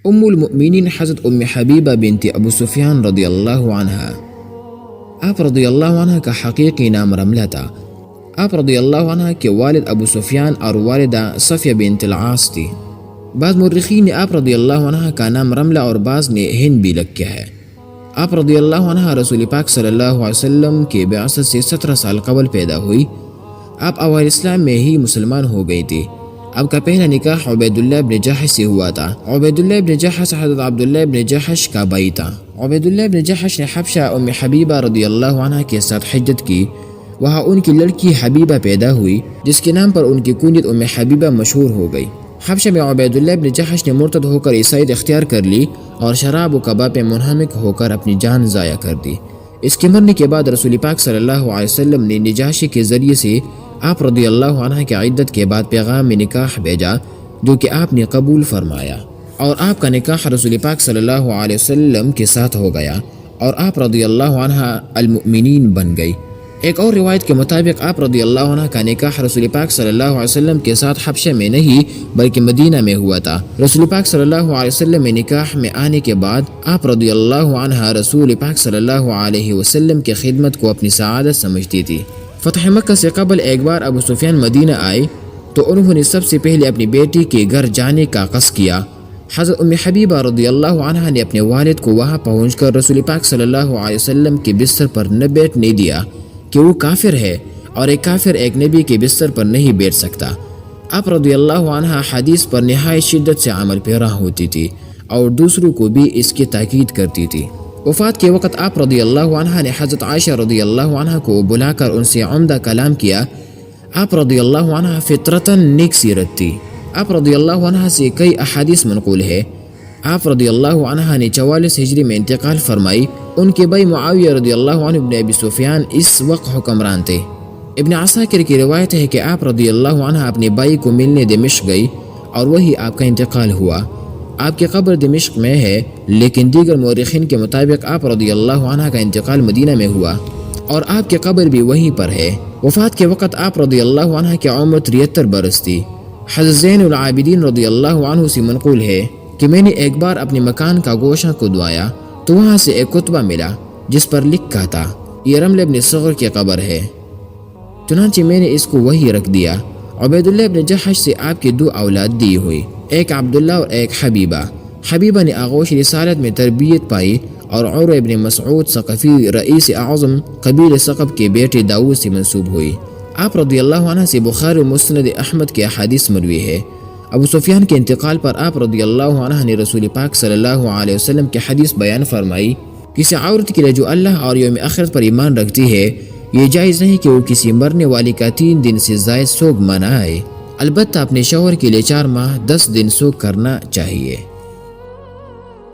ام المؤمنین حضرت ام حبیبہ بنت ابو سفیان رضی اللہ عنہ، آپ رضی اللہ عنہ کا حقیقی نام رملہ تھا۔ آپ رضی اللہ عنہ کے والد ابو سفیان اور والدہ صفیہ بنت العاص تھی۔ بعض مورخین نے آپ رضی اللہ عنہ کا نام رملہ اور بعض نے ہند بھی لکھا ہے۔ آپ رضی اللہ عنہ رسول پاک صلی اللہ علیہ وسلم کے بعثت سے 17 سال قبل پیدا ہوئی۔ آپ اوائل اسلام میں ہی مسلمان ہو گئی تھی۔ آپ کا پہلا نکاح عبید اللہ بن جحش سے ہوا تھا۔ عبید اللہ بن جحش حضرت عبداللہ بن جحش کا بھائی تھا۔ عبید اللہ بن جحش نے حبشہ ام حبیبہ رضی اللہ عنہ کے ساتھ حجت کی۔ وہاں ان کی لڑکی حبیبہ پیدا ہوئی، جس کے نام پر ان کی کنیت ام حبیبہ مشہور ہو گئی۔ حبشہ میں عبید اللہ بن جحش نے مرتد ہو کر عیسائیت اختیار کر لی اور شراب و کباب پہ منہمک ہو کر اپنی جان ضائع کر دی۔ اس کے مرنے کے بعد رسول پاک صلی اللہ علیہ وسلم نے نجاشی کے ذریعے سے آپ رضی اللہ عنہ کی عدت کے بعد پیغام نکاح بھیجا، جو کہ آپ نے قبول فرمایا، اور آپ کا نکاح رسول پاک صلی اللہ علیہ وسلم کے ساتھ ہو گیا اور آپ رضی اللہ عنہ المؤمنین بن گئی۔ ایک اور روایت کے مطابق آپ رضی اللہ عنہ کا نکاح رسول پاک صلی اللہ علیہ وسلم کے ساتھ حبشہ میں نہیں بلکہ مدینہ میں ہوا تھا۔ رسول پاک صلی اللہ علیہ وسلم میں نکاح میں آنے کے بعد آپ رضی اللہ عنہ رسول پاک صلی اللہ علیہ وسلم کی خدمت کو اپنی سعادت سمجھتی تھی۔ فتح مکہ سے قبل ایک بار ابو سفیان مدینہ آئے تو انہوں نے سب سے پہلے اپنی بیٹی کے گھر جانے کا قصد کیا۔ حضرت ام حبیبہ رضی اللہ عنہ نے اپنے والد کو وہاں پہنچ کر رسول پاک صلی اللہ علیہ وسلم کے بستر پر نہ بیٹھنے دیا کہ وہ کافر ہے اور ایک کافر ایک نبی کے بستر پر نہیں بیٹھ سکتا۔ آپ رضی اللہ عنہ حدیث پر نہایت شدت سے عمل پیرا ہوتی تھی اور دوسروں کو بھی اس کی تاکید کرتی تھی۔ وفات کے وقت آپ رضی اللہ عنہ نے حضرت عائشہ رضی اللہ عنہ کو بلا کر ان سے عمدہ کلام کیا۔ آپ رضی اللہ عنہ فطرتاً نیک سیرت تھی۔ آپ رضی اللہ عنہ سے کئی احادیث منقول ہے۔ آپ رضی اللہ عنہ نے 44 ہجری میں انتقال فرمائی۔ ان کے بھائی معاویہ رضی اللہ عنہ ابن ابی سفیان اس وقت حکمران تھے۔ ابن عساکر کی روایت ہے کہ آپ رضی اللہ عنہ اپنے بھائی کو ملنے دمشق گئی اور وہی آپ کا انتقال ہوا۔ آپ کی قبر دمشق میں ہے، لیکن دیگر مورخین کے مطابق آپ رضی اللہ عنہ کا انتقال مدینہ میں ہوا اور آپ کی قبر بھی وہیں پر ہے۔ وفات کے وقت آپ رضی اللہ عنہ کی عمر 73 برس تھی۔ حضرت زین العابدین رضی اللہ عنہ سے منقول ہے کہ میں نے ایک بار اپنے مکان کا گوشہ کھدوایا تو وہاں سے ایک کتبہ ملا جس پر لکھا تھا، یہ رمل ابن صغر کی قبر ہے، چنانچہ میں نے اس کو وہی رکھ دیا۔ عبید اللہ ابن جحش سے آپ کی 2 اولاد دی ہوئی، ایک عبداللہ اور ایک حبیبہ۔ حبیبہ نے آغوش رسالت میں تربیت پائی اور عروہ ابن مسعود ثقفی رئیس اعظم قبیل ثقف کے بیٹے داؤد سے منسوب ہوئی۔ آپ رضی اللہ عنہ سے بخاری و مسند احمد کے احادیث مروی ہے۔ ابو سفیان کے انتقال پر آپ رضی اللہ عنہ نے رسول پاک صلی اللہ علیہ وسلم کی حدیث بیان فرمائی، کسی عورت کے لیے جو اللہ اور یوم آخرت پر ایمان رکھتی ہے، یہ جائز نہیں کہ وہ کسی مرنے والی کا 3 دن سے زائد سوگ منائے، البتہ اپنے شوہر کے لیے 4 ماہ 10 دن سوگ کرنا چاہیے۔